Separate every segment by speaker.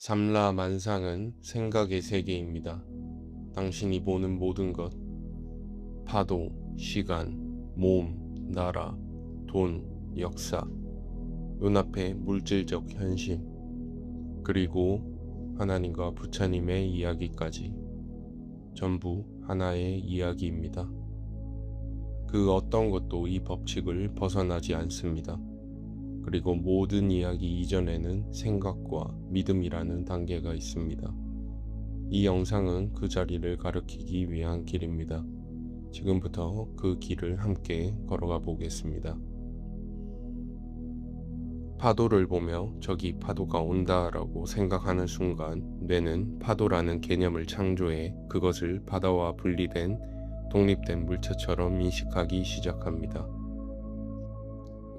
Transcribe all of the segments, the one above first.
Speaker 1: 삼라만상은 생각의 세계입니다. 당신이 보는 모든 것, 파도, 시간, 몸, 나라, 돈, 역사, 눈앞의 물질적 현실, 그리고 하나님과 부처님의 이야기까지 전부 하나의 이야기입니다. 그 어떤 것도 이 법칙을 벗어나지 않습니다. 그리고 모든 이야기 이전에는 생각과 믿음이라는 단계가 있습니다. 이 영상은 그 자리를 가리키기 위한 길입니다. 지금부터 그 길을 함께 걸어가 보겠습니다. 파도를 보며 저기 파도가 온다라고 생각하는 순간 뇌는 파도라는 개념을 창조해 그것을 바다와 분리된 독립된 물체처럼 인식하기 시작합니다.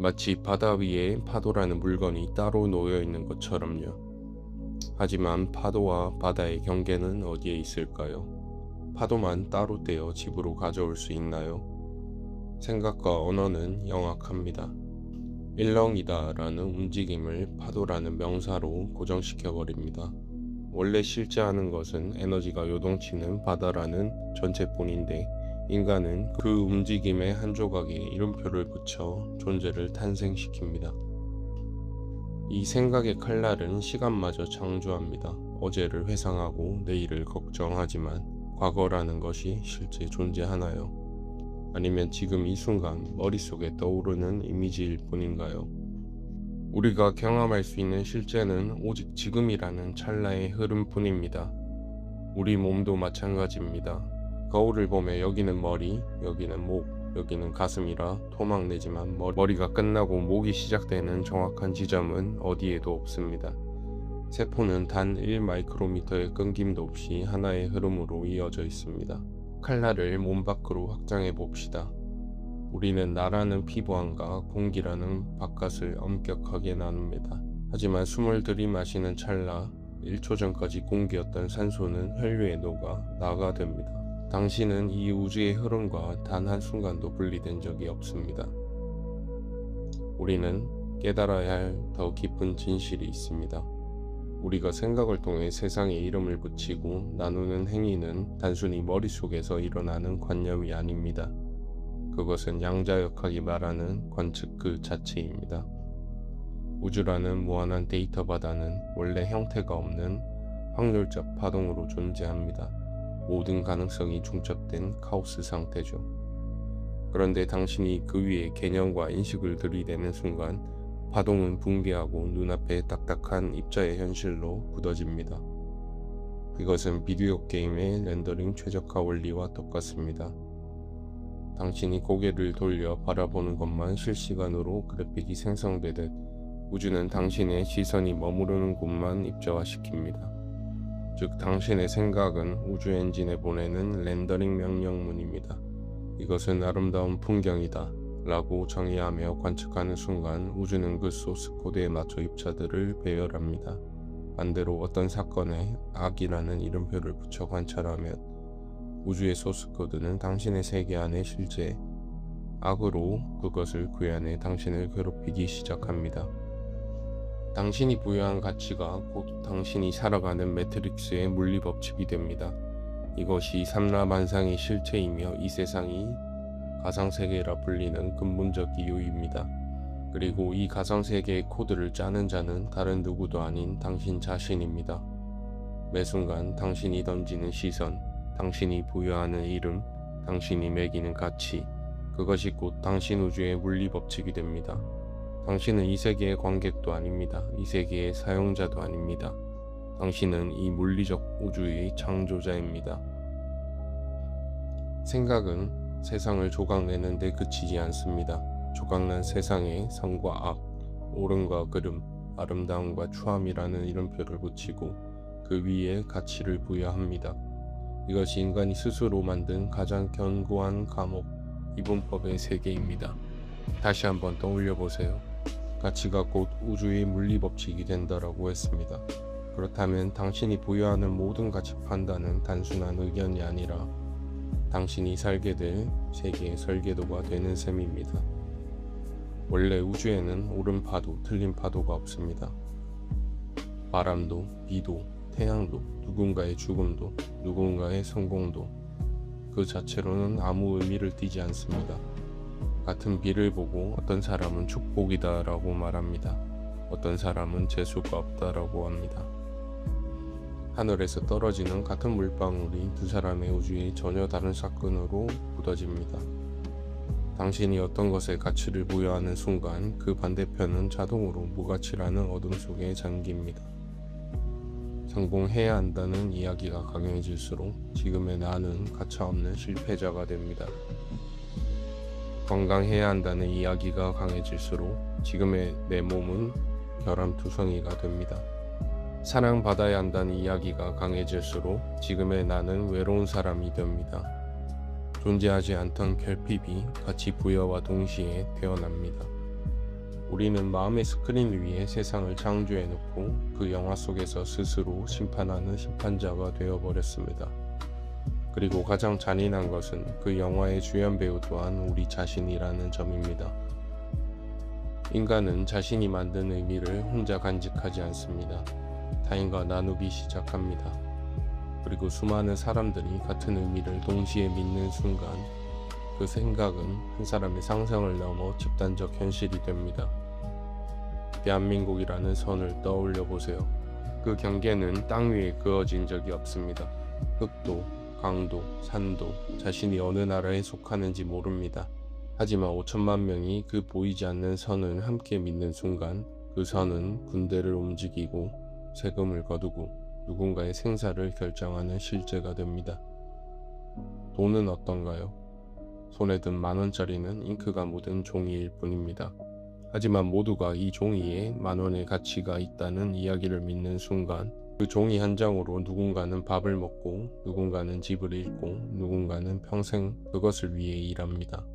Speaker 1: 마치 바다 위에 파도라는 물건이 따로 놓여 있는 것처럼요. 하지만 파도와 바다의 경계는 어디에 있을까요? 파도만 따로 떼어 집으로 가져올 수 있나요? 생각과 언어는 영악합니다. 일렁이다 라는 움직임을 파도라는 명사로 고정시켜 버립니다. 원래 실제하는 것은 에너지가 요동치는 바다라는 전체뿐인데 인간은 그 움직임의 한 조각에 이름표를 붙여 존재를 탄생시킵니다. 이 생각의 칼날은 시간마저 창조합니다. 어제를 회상하고 내일을 걱정하지만 과거라는 것이 실제 존재하나요? 아니면 지금 이 순간 머릿속에 떠오르는 이미지일 뿐인가요? 우리가 경험할 수 있는 실제는 오직 지금이라는 찰나의 흐름뿐입니다. 우리 몸도 마찬가지입니다. 거울을 보며 여기는 머리, 여기는 목, 여기는 가슴이라 토막내지만 머리가 끝나고 목이 시작되는 정확한 지점은 어디에도 없습니다. 세포는 단 1마이크로미터의 끊김도 없이 하나의 흐름으로 이어져 있습니다. 칼날을 몸 밖으로 확장해 봅시다. 우리는 나라는 피부안과 공기라는 바깥을 엄격하게 나눕니다. 하지만 숨을 들이마시는 찰나 1초 전까지 공기였던 산소는 혈류에 녹아 나가 됩니다. 당신은 이 우주의 흐름과 단 한순간도 분리된 적이 없습니다. 우리는 깨달아야 할 더 깊은 진실이 있습니다. 우리가 생각을 통해 세상에 이름을 붙이고 나누는 행위는 단순히 머릿속에서 일어나는 관념이 아닙니다. 그것은 양자역학이 말하는 관측 그 자체입니다. 우주라는 무한한 데이터 바다는 원래 형태가 없는 확률적 파동으로 존재합니다. 모든 가능성이 중첩된 카오스 상태죠. 그런데 당신이 그 위에 개념과 인식을 들이대는 순간 파동은 붕괴하고 눈앞에 딱딱한 입자의 현실로 굳어집니다. 이것은 비디오 게임의 렌더링 최적화 원리와 똑같습니다. 당신이 고개를 돌려 바라보는 것만 실시간으로 그래픽이 생성되듯 우주는 당신의 시선이 머무르는 곳만 입자화시킵니다. 즉 당신의 생각은 우주 엔진에 보내는 렌더링 명령문입니다. 이것은 아름다운 풍경이다 라고 정의하며 관측하는 순간 우주는 그 소스 코드에 맞춰 입자들을 배열합니다. 반대로 어떤 사건에 악이라는 이름표를 붙여 관찰하면 우주의 소스 코드는 당신의 세계 안의 실제 악으로 그것을 구현해 당신을 괴롭히기 시작합니다. 당신이 부여한 가치가 곧 당신이 살아가는 매트릭스의 물리법칙이 됩니다. 이것이 삼라만상의 실체이며 이 세상이 가상세계라 불리는 근본적 이유입니다. 그리고 이 가상세계의 코드를 짜는 자는 다른 누구도 아닌 당신 자신입니다. 매 순간 당신이 던지는 시선, 당신이 부여하는 이름, 당신이 매기는 가치, 그것이 곧 당신 우주의 물리법칙이 됩니다. 당신은 이 세계의 관객도 아닙니다. 이 세계의 사용자도 아닙니다. 당신은 이 물리적 우주의 창조자입니다. 생각은 세상을 조각내는 데 그치지 않습니다. 조각난 세상에 선과 악, 옳음과 그름, 아름다움과 추함이라는 이름표를 붙이고 그 위에 가치를 부여합니다. 이것이 인간이 스스로 만든 가장 견고한 감옥, 이분법의 세계입니다. 다시 한번 떠올려 보세요. 가치가 곧 우주의 물리법칙이 된다라고 했습니다. 그렇다면 당신이 부여하는 모든 가치 판단은 단순한 의견이 아니라 당신이 살게 될 세계의 설계도가 되는 셈입니다. 원래 우주에는 옳은 파도, 틀린 파도가 없습니다. 바람도, 비도, 태양도, 누군가의 죽음도, 누군가의 성공도 그 자체로는 아무 의미를 띠지 않습니다. 같은 비를 보고 어떤 사람은 축복이다 라고 말합니다. 어떤 사람은 재수가 없다 라고 합니다. 하늘에서 떨어지는 같은 물방울이 두 사람의 우주에 전혀 다른 사건으로 묻어집니다. 당신이 어떤 것에 가치를 부여하는 순간 그 반대편은 자동으로 무가치라는 어둠 속에 잠깁니다. 성공해야 한다는 이야기가 강해질수록 지금의 나는 가차없는 실패자가 됩니다. 건강해야 한다는 이야기가 강해질수록 지금의 내 몸은 벼람투성이가 됩니다. 사랑받아야 한다는 이야기가 강해질수록 지금의 나는 외로운 사람이 됩니다. 존재하지 않던 결핍이 가치 부여와 동시에 태어납니다. 우리는 마음의 스크린 위에 세상을 창조해 놓고 그 영화 속에서 스스로 심판하는 심판자가 되어버렸습니다. 그리고 가장 잔인한 것은 그 영화의 주연 배우 또한 우리 자신이라는 점입니다. 인간은 자신이 만든 의미를 혼자 간직하지 않습니다. 타인과 나누기 시작합니다. 그리고 수많은 사람들이 같은 의미를 동시에 믿는 순간 그 생각은 한 사람의 상상을 넘어 집단적 현실이 됩니다. 대한민국이라는 선을 떠올려 보세요. 그 경계는 땅 위에 그어진 적이 없습니다. 흙도, 강도, 산도 자신이 어느 나라에 속하는지 모릅니다. 하지만 5천만 명이 그 보이지 않는 선을 함께 믿는 순간 그 선은 군대를 움직이고 세금을 거두고 누군가의 생사를 결정하는 실제가 됩니다. 돈은 어떤가요? 손에 든 10,000원짜리는 잉크가 묻은 종이일 뿐입니다. 하지만 모두가 이 종이에 10,000원의 가치가 있다는 이야기를 믿는 순간 그 종이 한 장으로 누군가는 밥을 먹고 누군가는 집을 잃고 누군가는 평생 그것을 위해 일합니다.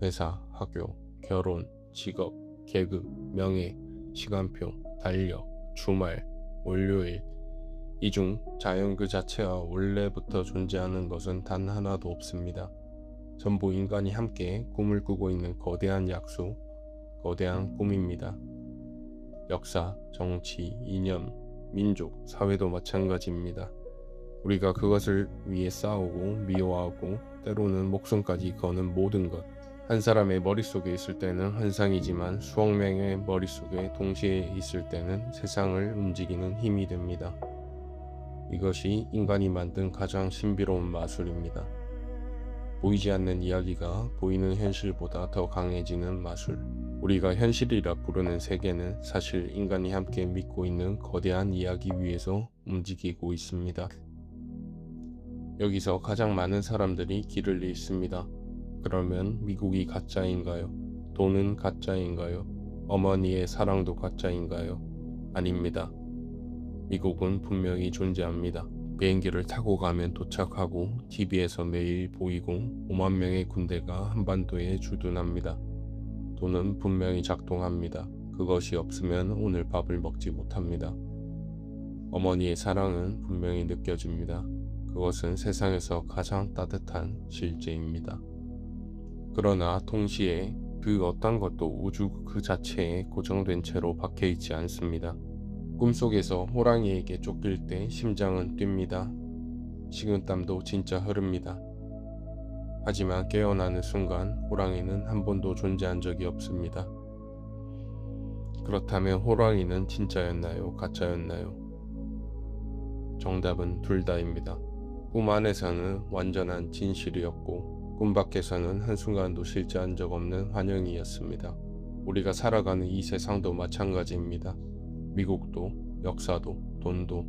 Speaker 1: 회사, 학교, 결혼, 직업, 계급, 명예, 시간표, 달력, 주말, 월요일 이 중 자연 그 자체와 원래부터 존재하는 것은 단 하나도 없습니다. 전부 인간이 함께 꿈을 꾸고 있는 거대한 약속, 거대한 꿈입니다. 역사, 정치, 이념, 민족, 사회도 마찬가지입니다. 우리가 그것을 위해 싸우고 미워하고 때로는 목숨까지 거는 모든 것. 한 사람의 머릿속에 있을 때는 환상이지만 수억 명의 머릿속에 동시에 있을 때는 세상을 움직이는 힘이 됩니다. 이것이 인간이 만든 가장 신비로운 마술입니다. 보이지 않는 이야기가 보이는 현실보다 더 강해지는 마술. 우리가 현실이라 부르는 세계는 사실 인간이 함께 믿고 있는 거대한 이야기 위에서 움직이고 있습니다. 여기서 가장 많은 사람들이 길을 잃습니다. 그러면 미국이 가짜인가요? 돈은 가짜인가요? 어머니의 사랑도 가짜인가요? 아닙니다. 미국은 분명히 존재합니다. 비행기를 타고 가면 도착하고 TV에서 매일 보이고 5만 명의 군대가 한반도에 주둔합니다. 돈은 분명히 작동합니다. 그것이 없으면 오늘 밥을 먹지 못합니다. 어머니의 사랑은 분명히 느껴집니다. 그것은 세상에서 가장 따뜻한 실제입니다. 그러나 동시에 그 어떤 것도 우주 그 자체에 고정된 채로 박혀있지 않습니다. 꿈속에서 호랑이에게 쫓길 때 심장은 뜁니다. 식은땀도 진짜 흐릅니다. 하지만 깨어나는 순간 호랑이는 한 번도 존재한 적이 없습니다. 그렇다면 호랑이는 진짜였나요? 가짜였나요? 정답은 둘 다입니다. 꿈 안에서는 완전한 진실이었고 꿈 밖에서는 한순간도 실제한 적 없는 환영이었습니다. 우리가 살아가는 이 세상도 마찬가지입니다. 미국도, 역사도, 돈도,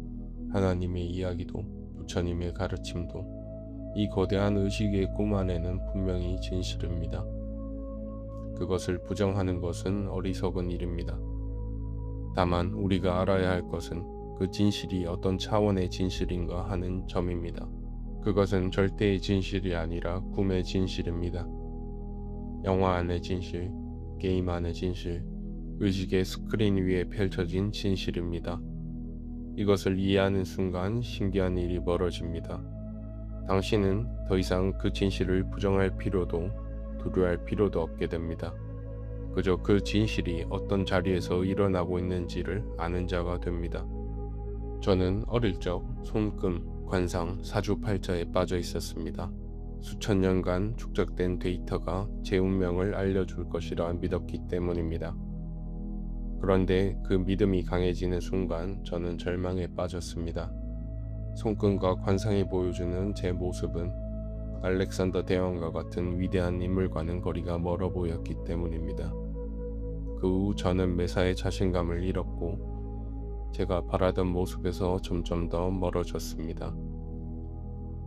Speaker 1: 하나님의 이야기도, 부처님의 가르침도 이 거대한 의식의 꿈 안에는 분명히 진실입니다. 그것을 부정하는 것은 어리석은 일입니다. 다만 우리가 알아야 할 것은 그 진실이 어떤 차원의 진실인가 하는 점입니다. 그것은 절대의 진실이 아니라 꿈의 진실입니다. 영화 안의 진실, 게임 안의 진실, 의식의 스크린 위에 펼쳐진 진실입니다. 이것을 이해하는 순간 신기한 일이 벌어집니다. 당신은 더 이상 그 진실을 부정할 필요도 두려워할 필요도 없게 됩니다. 그저 그 진실이 어떤 자리에서 일어나고 있는지를 아는 자가 됩니다. 저는 어릴 적 손금, 관상, 사주팔자에 빠져 있었습니다. 수천 년간 축적된 데이터가 제 운명을 알려줄 것이라 믿었기 때문입니다. 그런데 그 믿음이 강해지는 순간 저는 절망에 빠졌습니다. 손금과 관상이 보여주는 제 모습은 알렉산더 대왕과 같은 위대한 인물과는 거리가 멀어 보였기 때문입니다. 그 후 저는 매사에 자신감을 잃었고 제가 바라던 모습에서 점점 더 멀어졌습니다.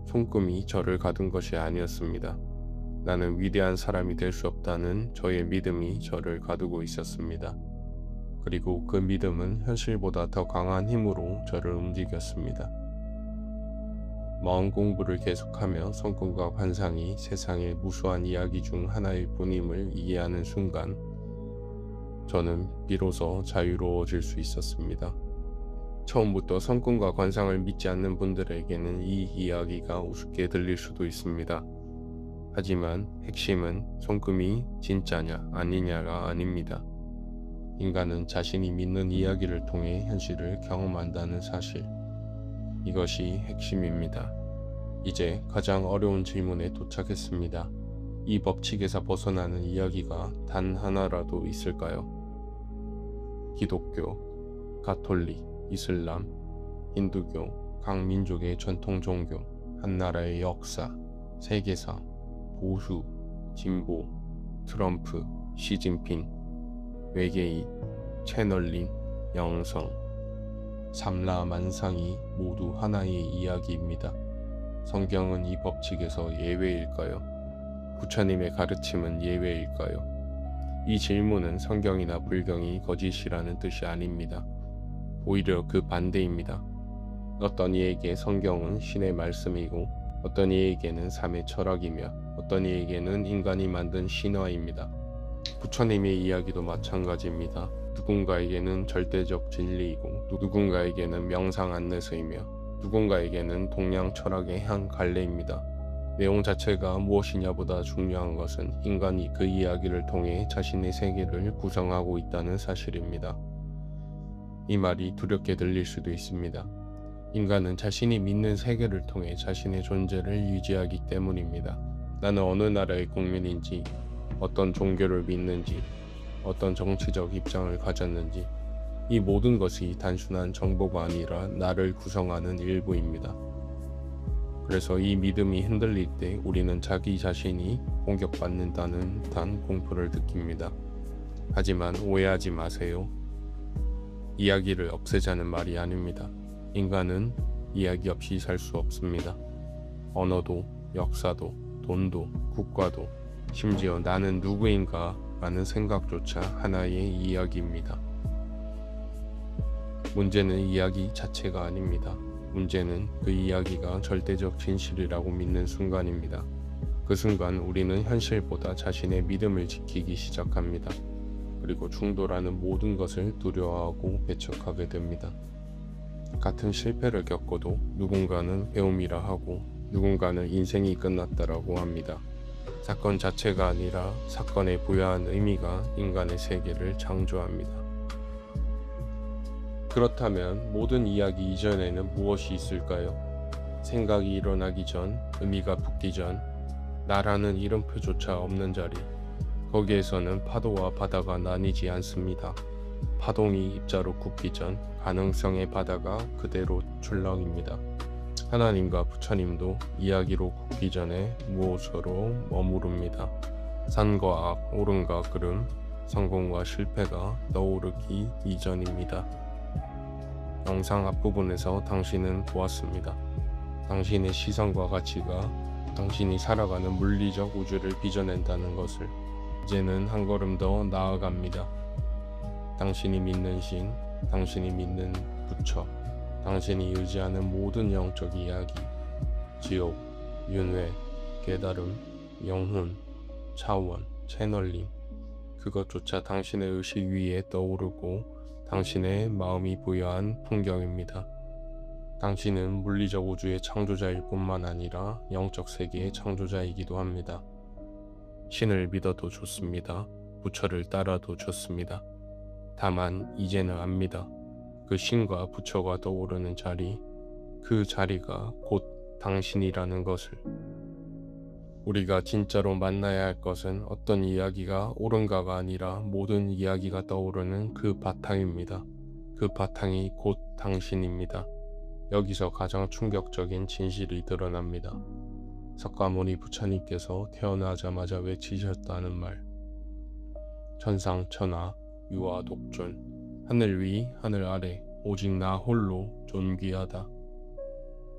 Speaker 1: 손금이 저를 가둔 것이 아니었습니다. 나는 위대한 사람이 될 수 없다는 저의 믿음이 저를 가두고 있었습니다. 그리고 그 믿음은 현실보다 더 강한 힘으로 저를 움직였습니다. 마음 공부를 계속하며 손금과 관상이 세상의 무수한 이야기 중 하나일 뿐임을 이해하는 순간 저는 비로소 자유로워질 수 있었습니다. 처음부터 손금과 관상을 믿지 않는 분들에게는 이 이야기가 우습게 들릴 수도 있습니다. 하지만 핵심은 손금이 진짜냐 아니냐가 아닙니다. 인간은 자신이 믿는 이야기를 통해 현실을 경험한다는 사실. 이것이 핵심입니다. 이제 가장 어려운 질문에 도착했습니다. 이 법칙에서 벗어나는 이야기가 단 하나라도 있을까요? 기독교, 가톨릭, 이슬람, 힌두교, 각 민족의 전통 종교, 한 나라의 역사, 세계사, 보수, 진보, 트럼프, 시진핑, 외계인, 채널링, 영성, 삼라만상이 모두 하나의 이야기입니다. 성경은 이 법칙에서 예외일까요? 부처님의 가르침은 예외일까요? 이 질문은 성경이나 불경이 거짓이라는 뜻이 아닙니다. 오히려 그 반대입니다. 어떤 이에게 성경은 신의 말씀이고 어떤 이에게는 삶의 철학이며 어떤 이에게는 인간이 만든 신화입니다. 부처님의 이야기도 마찬가지입니다. 누군가에게는 절대적 진리이고 누군가에게는 명상 안내서이며 누군가에게는 동양 철학의 한 갈래입니다. 내용 자체가 무엇이냐보다 중요한 것은 인간이 그 이야기를 통해 자신의 세계를 구성하고 있다는 사실입니다. 이 말이 두렵게 들릴 수도 있습니다. 인간은 자신이 믿는 세계를 통해 자신의 존재를 유지하기 때문입니다. 나는 어느 나라의 국민인지, 어떤 종교를 믿는지, 어떤 정치적 입장을 가졌는지, 이 모든 것이 단순한 정보가 아니라 나를 구성하는 일부입니다. 그래서 이 믿음이 흔들릴 때 우리는 자기 자신이 공격받는다는 듯한 공포를 느낍니다. 하지만 오해하지 마세요. 이야기를 없애자는 말이 아닙니다. 인간은 이야기 없이 살 수 없습니다. 언어도, 역사도, 돈도, 국가도, 심지어 나는 누구인가 라는 생각조차 하나의 이야기입니다. 문제는 이야기 자체가 아닙니다. 문제는 그 이야기가 절대적 진실이라고 믿는 순간입니다. 그 순간 우리는 현실보다 자신의 믿음을 지키기 시작합니다. 그리고 충돌하는 모든 것을 두려워하고 배척하게 됩니다. 같은 실패를 겪어도 누군가는 배움이라 하고 누군가는 인생이 끝났다라고 합니다. 사건 자체가 아니라 사건에 부여한 의미가 인간의 세계를 창조합니다. 그렇다면 모든 이야기 이전에는 무엇이 있을까요? 생각이 일어나기 전, 의미가 붙기 전, 나라는 이름표조차 없는 자리. 거기에서는 파도와 바다가 나뉘지 않습니다. 파동이 입자로 굽기 전 가능성의 바다가 그대로 출렁입니다. 하나님과 부처님도 이야기로 굽기 전에 무엇으로 머무릅니다. 산과 악, 옳음과 그름, 성공과 실패가 떠오르기 이전입니다. 영상 앞부분에서 당신은 보았습니다. 당신의 시선과 가치가 당신이 살아가는 물리적 우주를 빚어낸다는 것을. 이제는 한 걸음 더 나아갑니다. 당신이 믿는 신, 당신이 믿는 부처, 당신이 의지하는 모든 영적 이야기, 지옥, 윤회, 깨달음, 영혼, 차원, 채널링, 그것조차 당신의 의식 위에 떠오르고 당신의 마음이 부여한 풍경입니다. 당신은 물리적 우주의 창조자일 뿐만 아니라 영적 세계의 창조자이기도 합니다. 신을 믿어도 좋습니다. 부처를 따라도 좋습니다. 다만 이제는 압니다. 그 신과 부처가 떠오르는 자리, 그 자리가 곧 당신이라는 것을. 우리가 진짜로 만나야 할 것은 어떤 이야기가 옳은가가 아니라 모든 이야기가 떠오르는 그 바탕입니다. 그 바탕이 곧 당신입니다. 여기서 가장 충격적인 진실이 드러납니다. 석가모니 부처님께서 태어나자마자 외치셨다는 말. 천상천하 유아 독존, 하늘 위 하늘 아래 오직 나 홀로 존귀하다.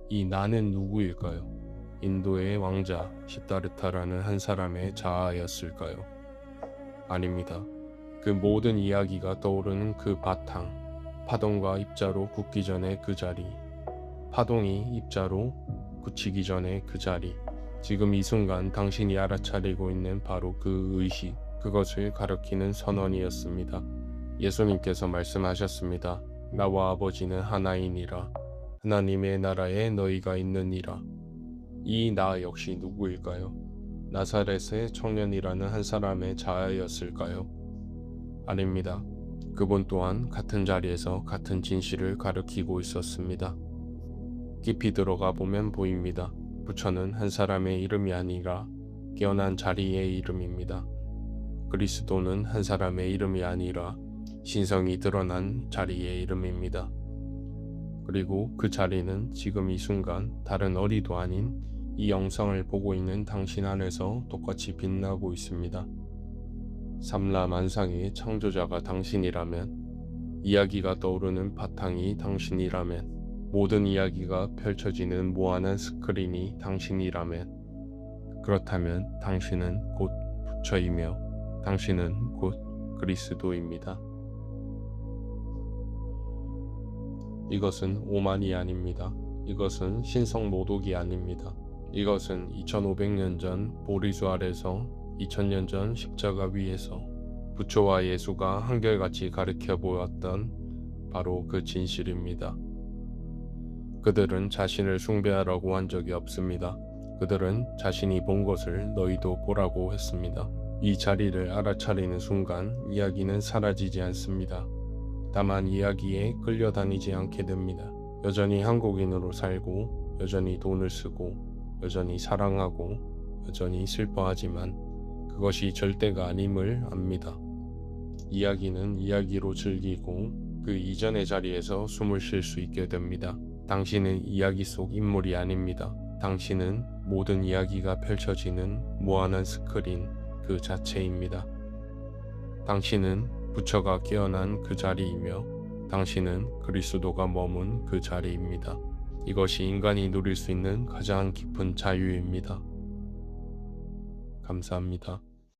Speaker 1: 이 나는 누구일까요? 인도의 왕자 시다르타라는 한 사람의 자아였을까요? 아닙니다. 그 모든 이야기가 떠오르는 그 바탕, 파동과 입자로 굳기 전에 그 자리, 파동이 입자로 굳히기 전에 그 자리, 지금 이 순간 당신이 알아차리고 있는 바로 그 의식, 그것을 가리키는 선언이었습니다. 예수님께서 말씀하셨습니다. 나와 아버지는 하나이니라. 하나님의 나라에 너희가 있느니라. 이 나 역시 누구일까요? 나사렛의 청년이라는 한 사람의 자아였을까요? 아닙니다. 그분 또한 같은 자리에서 같은 진실을 가리키고 있었습니다. 깊이 들어가 보면 보입니다. 부처는 한 사람의 이름이 아니라 깨어난 자리의 이름입니다. 그리스도는 한 사람의 이름이 아니라 신성이 드러난 자리의 이름입니다. 그리고 그 자리는 지금 이 순간 다른 어디도 아닌 이 영상을 보고 있는 당신 안에서 똑같이 빛나고 있습니다. 삼라만상의 창조자가 당신이라면, 이야기가 떠오르는 바탕이 당신이라면, 모든 이야기가 펼쳐지는 무한한 스크린이 당신이라면, 그렇다면 당신은 곧 부처이며 당신은 곧 그리스도입니다. 이것은 오만이 아닙니다. 이것은 신성모독이 아닙니다. 이것은 2500년 전 보리수 아래서 2000년 전 십자가 위에서 부처와 예수가 한결같이 가르쳐 보았던 바로 그 진실입니다. 그들은 자신을 숭배하라고 한 적이 없습니다. 그들은 자신이 본 것을 너희도 보라고 했습니다. 이 자리를 알아차리는 순간 이야기는 사라지지 않습니다. 다만 이야기에 끌려다니지 않게 됩니다. 여전히 한국인으로 살고, 여전히 돈을 쓰고, 여전히 사랑하고, 여전히 슬퍼하지만 그것이 절대가 아님을 압니다. 이야기는 이야기로 즐기고 그 이전의 자리에서 숨을 쉴 수 있게 됩니다. 당신은 이야기 속 인물이 아닙니다. 당신은 모든 이야기가 펼쳐지는 무한한 스크린 그 자체입니다. 당신은 부처가 깨어난 그 자리이며 당신은 그리스도가 머문 그 자리입니다. 이것이 인간이 누릴 수 있는 가장 깊은 자유입니다. 감사합니다.